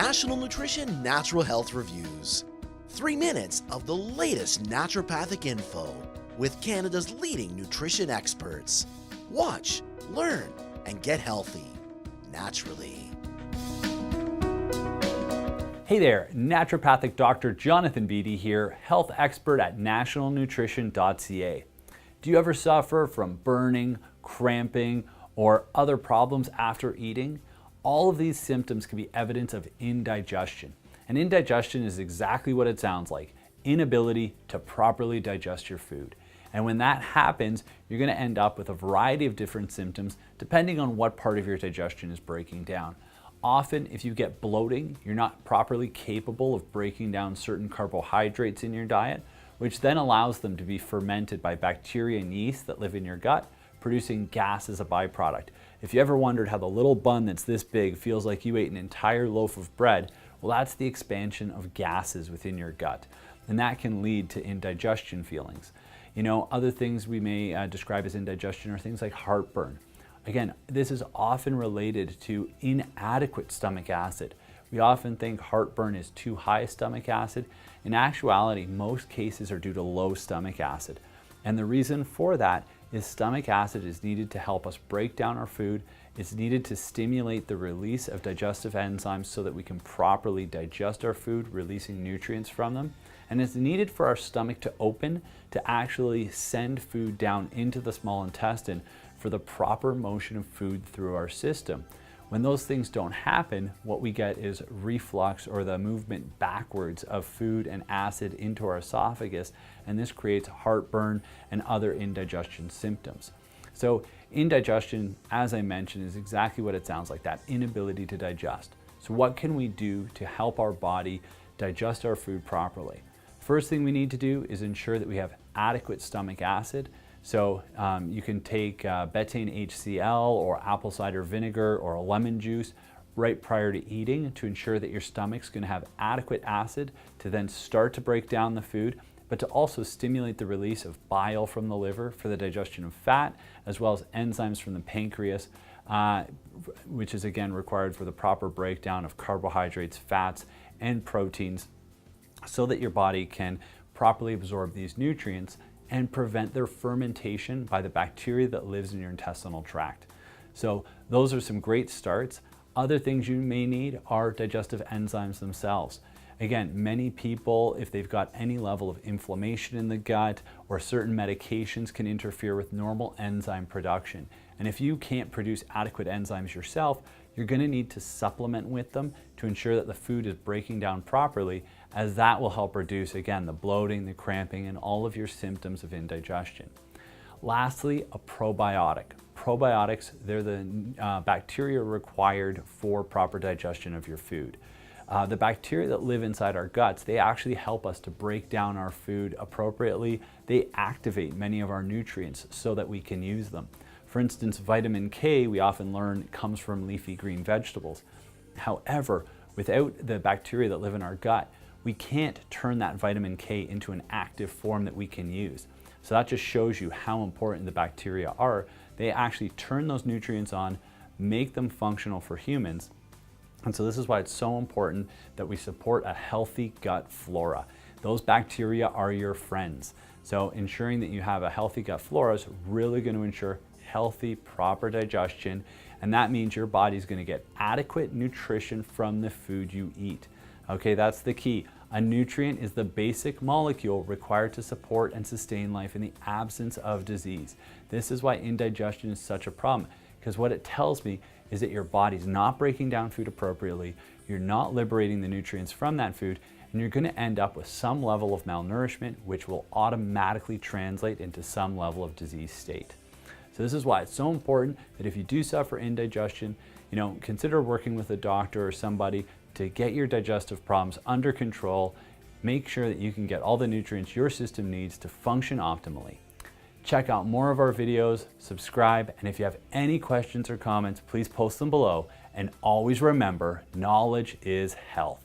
National Nutrition Natural Health Reviews. 3 minutes of the latest naturopathic info with Canada's leading nutrition experts. Watch, learn, and get healthy naturally. Hey there, Naturopathic Doctor Jonathan Beatty here, health expert at Nationalnutrition.ca. Do you ever suffer from burning, cramping, or other problems after eating? All of these symptoms can be evidence of indigestion. And indigestion is exactly what it sounds like, inability to properly digest your food. And when that happens, you're going to end up with a variety of different symptoms depending on what part of your digestion is breaking down. Often, if you get bloating, you're not properly capable of breaking down certain carbohydrates in your diet, which then allows them to be fermented by bacteria and yeast that live in your gut, producing gas as a byproduct. If you ever wondered how the little bun that's this big feels like you ate an entire loaf of bread, well, that's the expansion of gases within your gut, and that can lead to indigestion feelings. You know, other things we may describe as indigestion are things like heartburn. Again, this is often related to inadequate stomach acid. We often think heartburn is too high stomach acid. In actuality, most cases are due to low stomach acid. And the reason for that is stomach acid is needed to help us break down our food. It's needed to stimulate the release of digestive enzymes so that we can properly digest our food, releasing nutrients from them. And it's needed for our stomach to open to actually send food down into the small intestine for the proper motion of food through our system. When those things don't happen, what we get is reflux, or the movement backwards of food and acid into our esophagus, and this creates heartburn and other indigestion symptoms. So indigestion, as I mentioned, is exactly what it sounds like, that inability to digest. So what can we do to help our body digest our food properly? First thing we need to do is ensure that we have adequate stomach acid. So you can take betaine HCl or apple cider vinegar or a lemon juice right prior to eating to ensure that your stomach's going to have adequate acid to then start to break down the food, but to also stimulate the release of bile from the liver for the digestion of fat, as well as enzymes from the pancreas, which is again required for the proper breakdown of carbohydrates, fats, and proteins, so that your body can properly absorb these nutrients and prevent their fermentation by the bacteria that lives in your intestinal tract. So those are some great starts. Other things you may need are digestive enzymes themselves. Again, many people, if they've got any level of inflammation in the gut or certain medications, can interfere with normal enzyme production. And if you can't produce adequate enzymes yourself, you're going to need to supplement with them to ensure that the food is breaking down properly, as that will help reduce, again, the bloating, the cramping, and all of your symptoms of indigestion. Lastly, a probiotic. Probiotics, they're the bacteria required for proper digestion of your food. The bacteria that live inside our guts, they actually help us to break down our food appropriately. They activate many of our nutrients so that we can use them. For instance, vitamin K, we often learn, comes from leafy green vegetables. However, without the bacteria that live in our gut, we can't turn that vitamin K into an active form that we can use. So that just shows you how important the bacteria are. They actually turn those nutrients on, make them functional for humans. And so this is why it's so important that we support a healthy gut flora. Those bacteria are your friends. So ensuring that you have a healthy gut flora is really going to ensure healthy, proper digestion, and that means your body's going to get adequate nutrition from the food you eat. Okay, that's the key. A nutrient is the basic molecule required to support and sustain life in the absence of disease. This is why indigestion is such a problem, because what it tells me is that your body's not breaking down food appropriately, you're not liberating the nutrients from that food, and you're going to end up with some level of malnourishment, which will automatically translate into some level of disease state. So this is why it's so important that if you do suffer indigestion, consider working with a doctor or somebody to get your digestive problems under control. Make sure that you can get all the nutrients your system needs to function optimally. Check out more of our videos, subscribe, and if you have any questions or comments, please post them below. And always remember, knowledge is health.